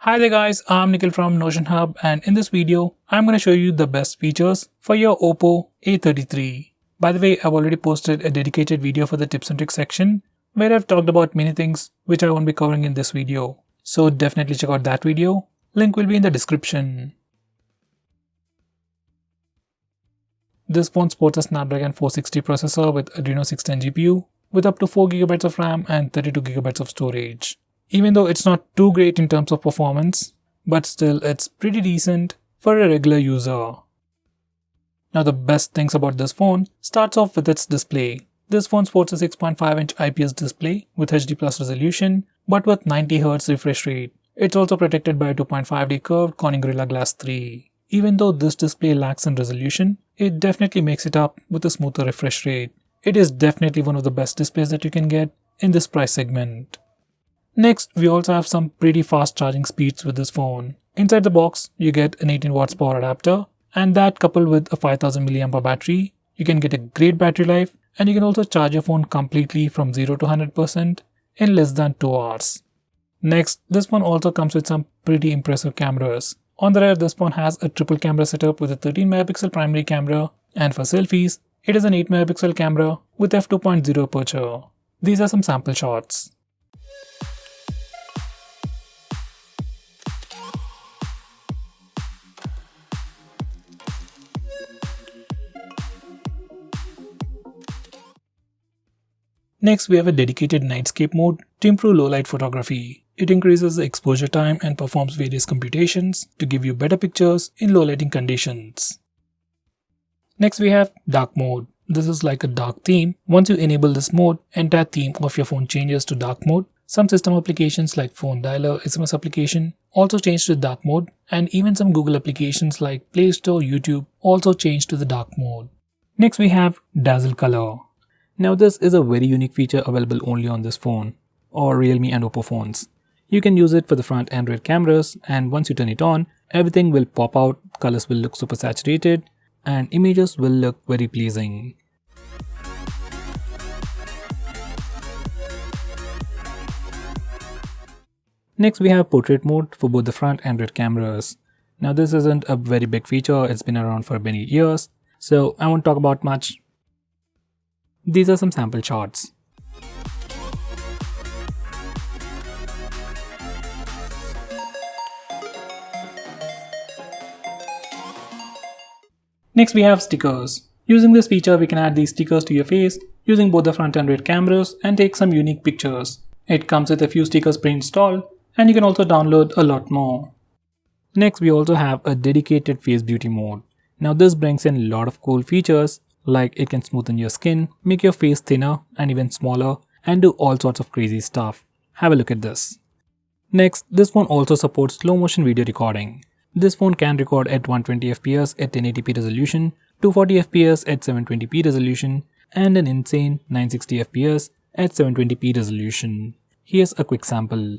Hi there guys, I'm Nikhil from Notion Hub, and in this video, I'm going to show you the best features for your Oppo A33. By the way, I've already posted a dedicated video for the tips and tricks section where I've talked about many things which I won't be covering in this video. So definitely check out that video. Link will be in the description. This phone sports a Snapdragon 460 processor with Adreno 610 GPU with up to 4GB of RAM and 32GB of storage. Even though it's not too great in terms of performance, but still it's pretty decent for a regular user. Now the best things about this phone starts off with its display. This phone sports a 6.5-inch IPS display with HD Plus resolution but with 90Hz refresh rate. It's also protected by a 2.5D curved Corning Gorilla Glass 3. Even though this display lacks in resolution, it definitely makes it up with a smoother refresh rate. It is definitely one of the best displays that you can get in this price segment. Next, we also have some pretty fast charging speeds with this phone. Inside the box, you get an 18 watts power adapter, and that coupled with a 5000 mAh battery, you can get a great battery life, and you can also charge your phone completely from 0 to 100% in less than 2 hours. Next, this phone also comes with some pretty impressive cameras. On the rear, this phone has a triple camera setup with a 13 megapixel primary camera, and for selfies, it is an 8 megapixel camera with f2.0 aperture. These are some sample shots. Next, we have a dedicated nightscape mode to improve low light photography. It increases the exposure time and performs various computations to give you better pictures in low lighting conditions. Next, we have dark mode. This is like a dark theme. Once you enable this mode, entire theme of your phone changes to dark mode. Some system applications like phone dialer, SMS application also change to dark mode, and even some Google applications like Play Store, YouTube also change to the dark mode. Next, we have dazzle color. Now this is a very unique feature available only on this phone or Realme and Oppo phones. You can use it for the front and rear cameras, and once you turn it on, everything will pop out, colors will look super saturated, and images will look very pleasing. Next, we have portrait mode for both the front and rear cameras. Now this isn't a very big feature, it's been around for many years, so I won't talk about much. These are some sample shots. Next, we have stickers. Using this feature, we can add these stickers to your face using both the front and rear cameras and take some unique pictures. It comes with a few stickers pre-installed, and you can also download a lot more. Next, we also have a dedicated face beauty mode. Now this brings in a lot of cool features, like it can smoothen your skin, make your face thinner and even smaller, and do all sorts of crazy stuff. Have a look at this. Next, this phone also supports slow motion video recording. This phone can record at 120fps at 1080p resolution, 240fps at 720p resolution, and an insane 960fps at 720p resolution. Here's a quick sample.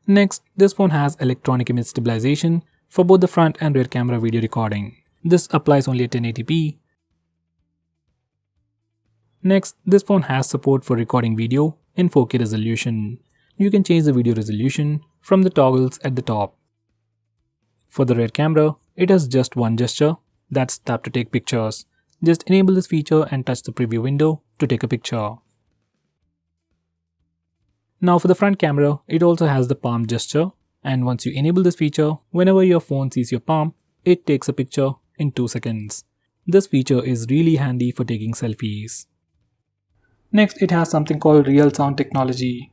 Next, this phone has electronic image stabilization for both the front and rear camera video recording. This applies only at 1080p. Next, this phone has support for recording video in 4K resolution. You can change the video resolution from the toggles at the top. For the rear camera, it has just one gesture, that's tap to take pictures. Just enable this feature and touch the preview window to take a picture. Now for the front camera, it also has the palm gesture, and once you enable this feature, whenever your phone sees your palm, it takes a picture in 2 seconds. This feature is really handy for taking selfies. Next, it has something called real sound technology.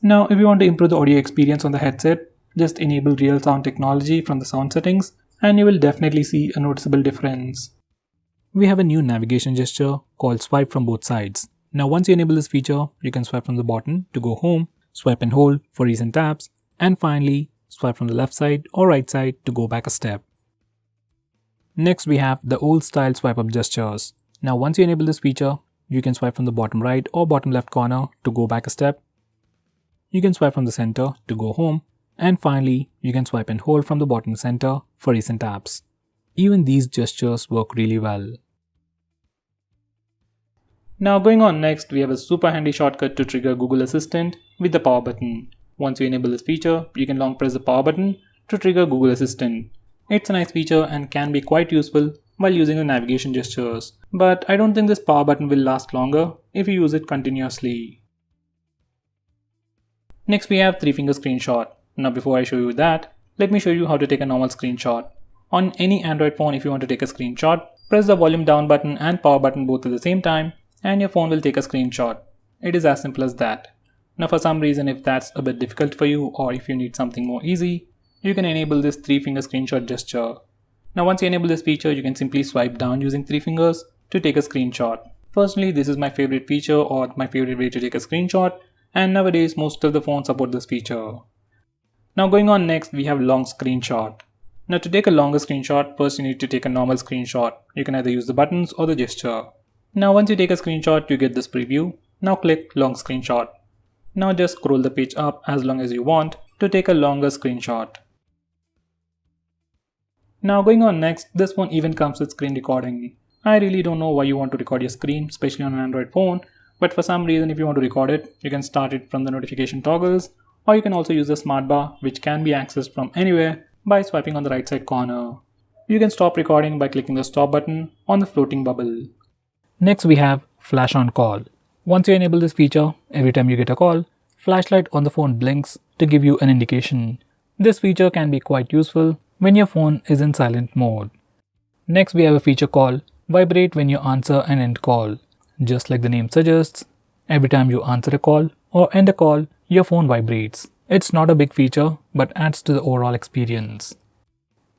Now, if you want to improve the audio experience on the headset, just enable real sound technology from the sound settings and you will definitely see a noticeable difference. We have a new navigation gesture called swipe from both sides. Now once you enable this feature, you can swipe from the bottom to go home, swipe and hold for recent taps, and finally swipe from the left side or right side to go back a step. Next, we have the old style swipe up gestures. Now once you enable this feature, you can swipe from the bottom right or bottom left corner to go back a step. You can swipe from the center to go home, and finally you can swipe and hold from the bottom center for recent taps. Even these gestures work really well. Now going on next, we have a super handy shortcut to trigger Google Assistant with the power button. Once you enable this feature, you can long press the power button to trigger Google Assistant. It's a nice feature and can be quite useful while using the navigation gestures. But I don't think this power button will last longer if you use it continuously. Next we have 3-finger screenshot. Now before I show you that, let me show you how to take a normal screenshot. On any Android phone, if you want to take a screenshot, press the volume down button and power button both at the same time and your phone will take a screenshot. It is as simple as that. Now for some reason, if that's a bit difficult for you or if you need something more easy, you can enable this 3-finger screenshot gesture. Now once you enable this feature, you can simply swipe down using 3 fingers to take a screenshot. Personally, this is my favorite feature or my favorite way to take a screenshot, and nowadays most of the phones support this feature. Now going on next, we have long screenshot. Now to take a longer screenshot, first you need to take a normal screenshot. You can either use the buttons or the gesture. Now once you take a screenshot, you get this preview. Now click long screenshot. Now just scroll the page up as long as you want to take a longer screenshot. Now going on next, this phone even comes with screen recording. I really don't know why you want to record your screen, especially on an Android phone, but for some reason if you want to record it, you can start it from the notification toggles, or you can also use the smart bar, which can be accessed from anywhere by swiping on the right side corner. You can stop recording by clicking the stop button on the floating bubble. Next we have flash on call. Once you enable this feature, every time you get a call, flashlight on the phone blinks to give you an indication. This feature can be quite useful when your phone is in silent mode. Next we have a feature called vibrate when you answer an end call. Just like the name suggests, every time you answer a call or end a call, your phone vibrates. It's not a big feature, but adds to the overall experience.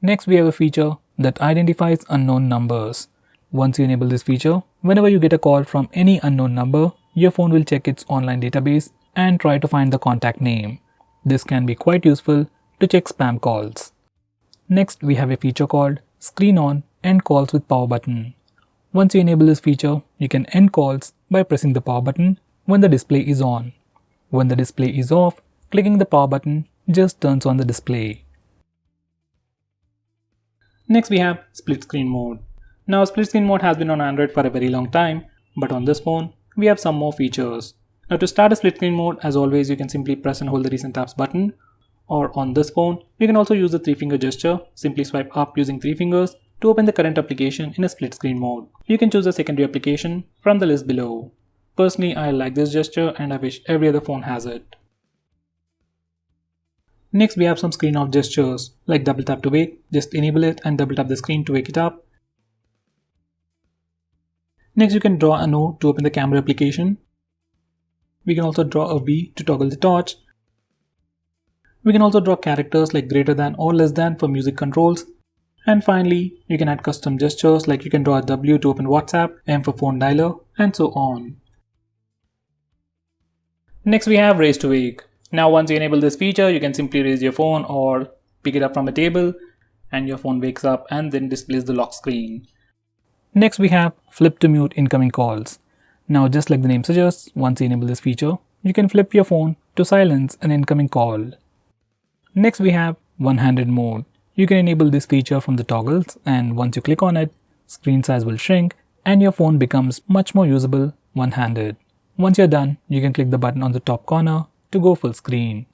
Next we have a feature that identifies unknown numbers. Once you enable this feature, whenever you get a call from any unknown number, your phone will check its online database and try to find the contact name. This can be quite useful to check spam calls. Next we have a feature called screen on end calls with power button. Once you enable this feature, you can end calls by pressing the power button when the display is on. When the display is off, clicking the power button just turns on the display. Next we have split screen mode. Now split screen mode has been on Android for a very long time, but on this phone, we have some more features. Now to start a split screen mode, as always, you can simply press and hold the recent apps button, or on this phone, you can also use the 3-finger gesture, simply swipe up using 3 fingers to open the current application in a split screen mode. You can choose a secondary application from the list below. Personally, I like this gesture and I wish every other phone has it. Next we have some screen off gestures like double tap to wake, just enable it and double tap the screen to wake it up. Next you can draw an O to open the camera application. We can also draw a V to toggle the torch. We can also draw characters like greater than or less than for music controls. And finally, you can add custom gestures like you can draw a W to open WhatsApp, M for phone dialer, and so on. Next we have raise to wake. Now once you enable this feature, you can simply raise your phone or pick it up from a table and your phone wakes up and then displays the lock screen. Next we have flip to mute incoming calls. Now just like the name suggests, once you enable this feature, you can flip your phone to silence an incoming call. Next we have one-handed mode. You can enable this feature from the toggles, and once you click on it, screen size will shrink and your phone becomes much more usable one-handed. Once you're done, you can click the button on the top corner to go full screen.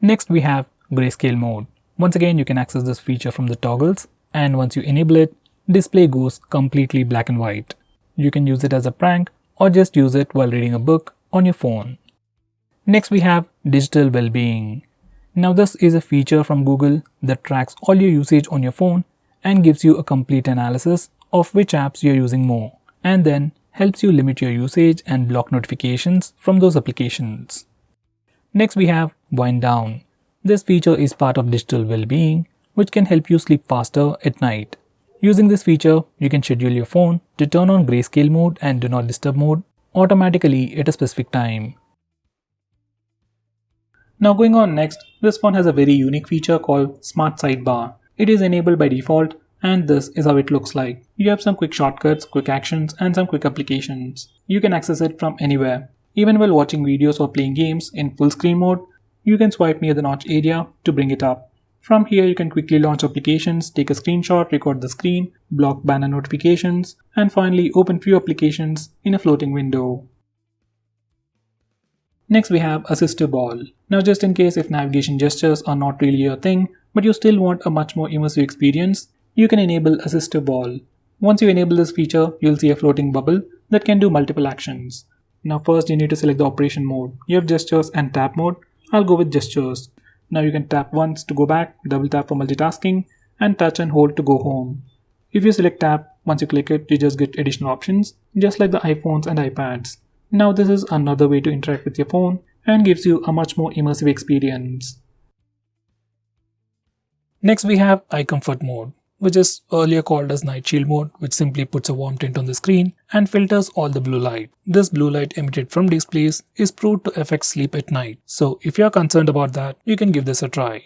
Next we have grayscale mode. Once again, you can access this feature from the toggles, and once you enable it, display goes completely black and white. You can use it as a prank or just use it while reading a book on your phone. Next we have digital well-being. Now this is a feature from Google that tracks all your usage on your phone and gives you a complete analysis of which apps you're using more, and then helps you limit your usage and block notifications from those applications. Next we have wind down. This feature is part of digital well-being, which can help you sleep faster at night. Using this feature, you can schedule your phone to turn on grayscale mode and do not disturb mode automatically at a specific time. Now going on next, this phone has a very unique feature called Smart Sidebar. It is enabled by default and this is how it looks like. You have some quick shortcuts, quick actions and some quick applications. You can access it from anywhere. Even while watching videos or playing games in full screen mode, you can swipe near the notch area to bring it up. From here you can quickly launch applications, take a screenshot, record the screen, block banner notifications, and finally open few applications in a floating window. Next we have Assistive Ball. Now just in case if navigation gestures are not really your thing, but you still want a much more immersive experience, you can enable Assistive Wall. Once you enable this feature, you'll see a floating bubble that can do multiple actions. Now first you need to select the operation mode. You have gestures and tap mode. I'll go with gestures. Now you can tap once to go back, double tap for multitasking, and touch and hold to go home. If you select tap, once you click it, you just get additional options, just like the iPhones and iPads. Now this is another way to interact with your phone and gives you a much more immersive experience. Next we have Eye Comfort mode, which is earlier called as Night Shield mode, which simply puts a warm tint on the screen and filters all the blue light. This blue light emitted from displays is proved to affect sleep at night. So if you are concerned about that, you can give this a try.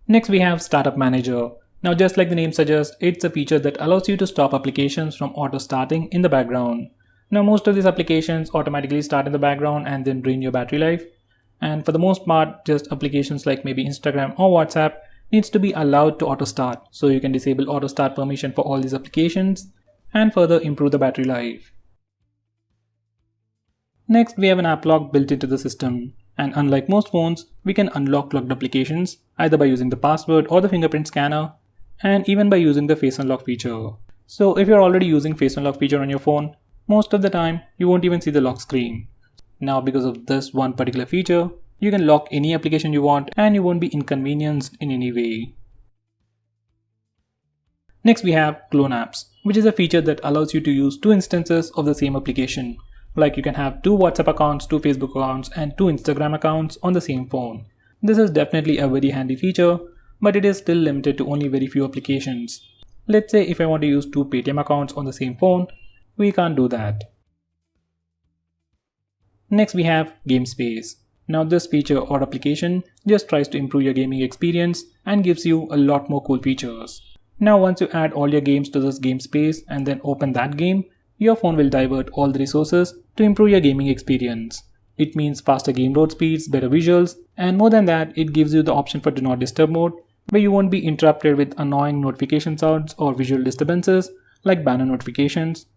Next we have Startup Manager. Now just like the name suggests, it's a feature that allows you to stop applications from auto starting in the background. Now most of these applications automatically start in the background and then drain your battery life. And for the most part, just applications like maybe Instagram or WhatsApp needs to be allowed to auto start. So you can disable auto start permission for all these applications and further improve the battery life. Next we have an app lock built into the system. And unlike most phones, we can unlock locked applications either by using the password or the fingerprint scanner, and even by using the face unlock feature. So if you're already using face unlock feature on your phone, most of the time you won't even see the lock screen. Now because of this one particular feature, you can lock any application you want and you won't be inconvenienced in any way. Next we have clone apps, which is a feature that allows you to use two instances of the same application. Like you can have two WhatsApp accounts, two Facebook accounts, and two Instagram accounts on the same phone. This is definitely a very handy feature, but it is still limited to only very few applications. Let's say if I want to use two Paytm accounts on the same phone, we can't do that. Next we have Game Space. Now this feature or application just tries to improve your gaming experience and gives you a lot more cool features. Now once you add all your games to this Game Space and then open that game, your phone will divert all the resources to improve your gaming experience. It means faster game load speeds, better visuals, and more than that, it gives you the option for Do Not Disturb mode, where you won't be interrupted with annoying notification sounds or visual disturbances like banner notifications.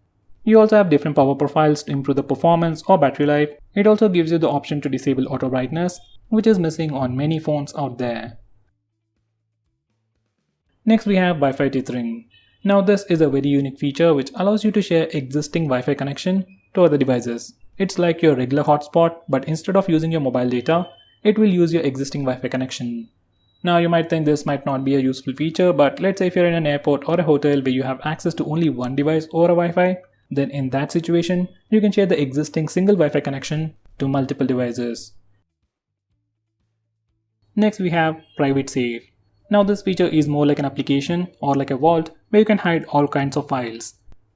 You also have different power profiles to improve the performance or battery life. It also gives you the option to disable auto brightness, which is missing on many phones out there. Next we have Wi-Fi tethering. Now this is a very unique feature which allows you to share existing Wi-Fi connection to other devices. It's like your regular hotspot, but instead of using your mobile data, it will use your existing Wi-Fi connection. Now you might think this might not be a useful feature, but let's say if you're in an airport or a hotel where you have access to only one device or a Wi-Fi, then in that situation, you can share the existing single Wi-Fi connection to multiple devices. Next we have Private Safe. Now this feature is more like an application or like a vault where you can hide all kinds of files.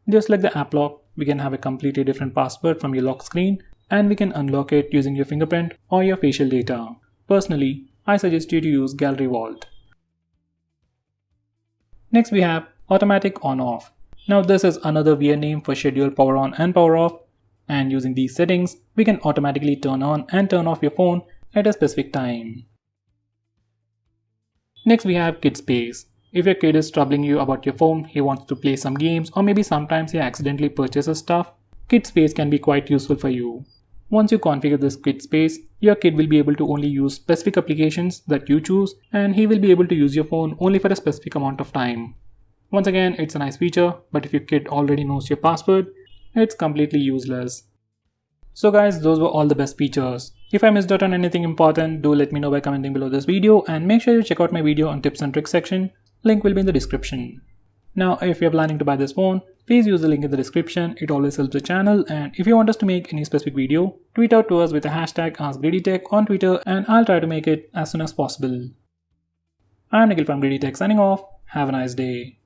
Just like the app lock, we can have a completely different password from your lock screen and we can unlock it using your fingerprint or your facial data. Personally, I suggest you to use Gallery Vault. Next we have Automatic On-Off. Now this is another weird name for schedule power on and power off, and using these settings, we can automatically turn on and turn off your phone at a specific time. Next we have Kid Space. If your kid is troubling you about your phone, he wants to play some games, or maybe sometimes he accidentally purchases stuff, Kid Space can be quite useful for you. Once you configure this Kid Space, your kid will be able to only use specific applications that you choose, and he will be able to use your phone only for a specific amount of time. Once again, it's a nice feature, but if your kid already knows your password, it's completely useless. So guys, those were all the best features. If I missed out on anything important, do let me know by commenting below this video, and make sure you check out my video on tips and tricks section. Link will be in the description. Now, if you're planning to buy this phone, please use the link in the description. It always helps the channel, and if you want us to make any specific video, tweet out to us with the hashtag AskGreedyTech on Twitter, and I'll try to make it as soon as possible. I'm Nikhil from GreedyTech signing off. Have a nice day.